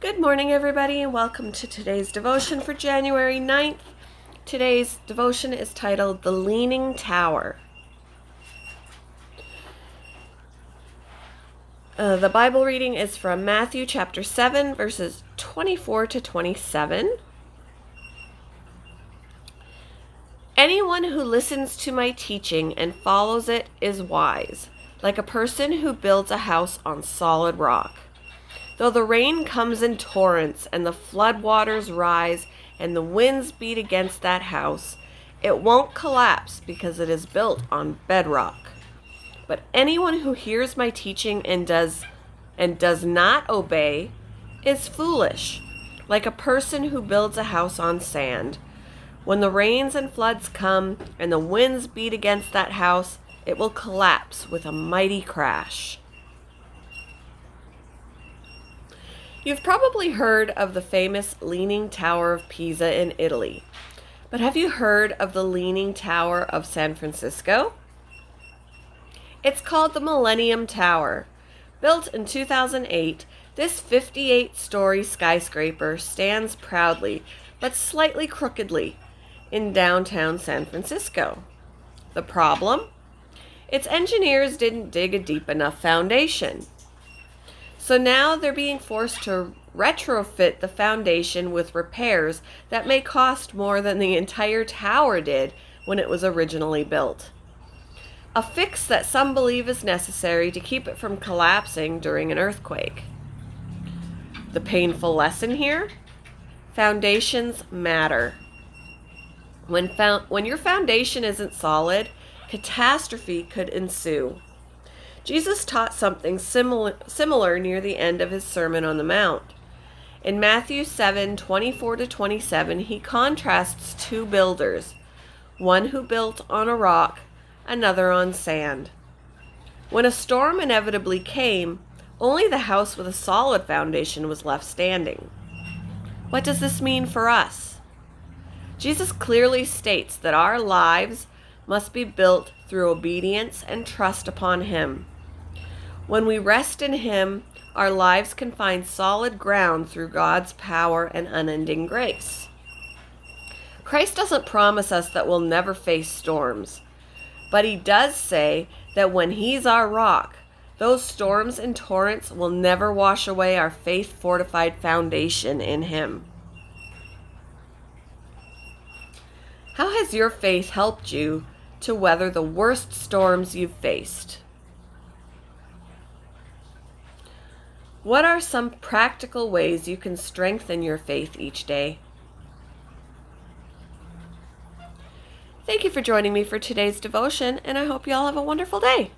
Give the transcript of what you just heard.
Good morning, everybody, and welcome to today's devotion for January 9th. Today's devotion is titled The Leaning Tower. The Bible reading is from Matthew chapter 7, verses 24 to 27. Anyone who listens to my teaching and follows it is wise, like a person who builds a house on solid rock. Though the rain comes in torrents and the floodwaters rise and the winds beat against that house, it won't collapse because it is built on bedrock. But anyone who hears my teaching and does not obey is foolish, like a person who builds a house on sand. When the rains and floods come and the winds beat against that house, it will collapse with a mighty crash. You've probably heard of the famous Leaning Tower of Pisa in Italy, but have you heard of the Leaning Tower of San Francisco? It's called the Millennium Tower. Built in 2008, this 58-story skyscraper stands proudly, but slightly crookedly, in downtown San Francisco. The problem? Its engineers didn't dig a deep enough foundation. So now they're being forced to retrofit the foundation with repairs that may cost more than the entire tower did when it was originally built. A fix that some believe is necessary to keep it from collapsing during an earthquake. The painful lesson here? Foundations matter. When your foundation isn't solid, catastrophe could ensue. Jesus taught something similar near the end of his Sermon on the Mount. In Matthew 7:24 to 27, he contrasts two builders, one who built on a rock, another on sand. When a storm inevitably came, only the house with a solid foundation was left standing. What does this mean for us? Jesus clearly states that our lives must be built through obedience and trust upon him. When we rest in him, our lives can find solid ground through God's power and unending grace. Christ doesn't promise us that we'll never face storms, but he does say that when he's our rock, those storms and torrents will never wash away our faith-fortified foundation in him. How has your faith helped you to weather the worst storms you've faced? What are some practical ways you can strengthen your faith each day? Thank you for joining me for today's devotion, and I hope you all have a wonderful day.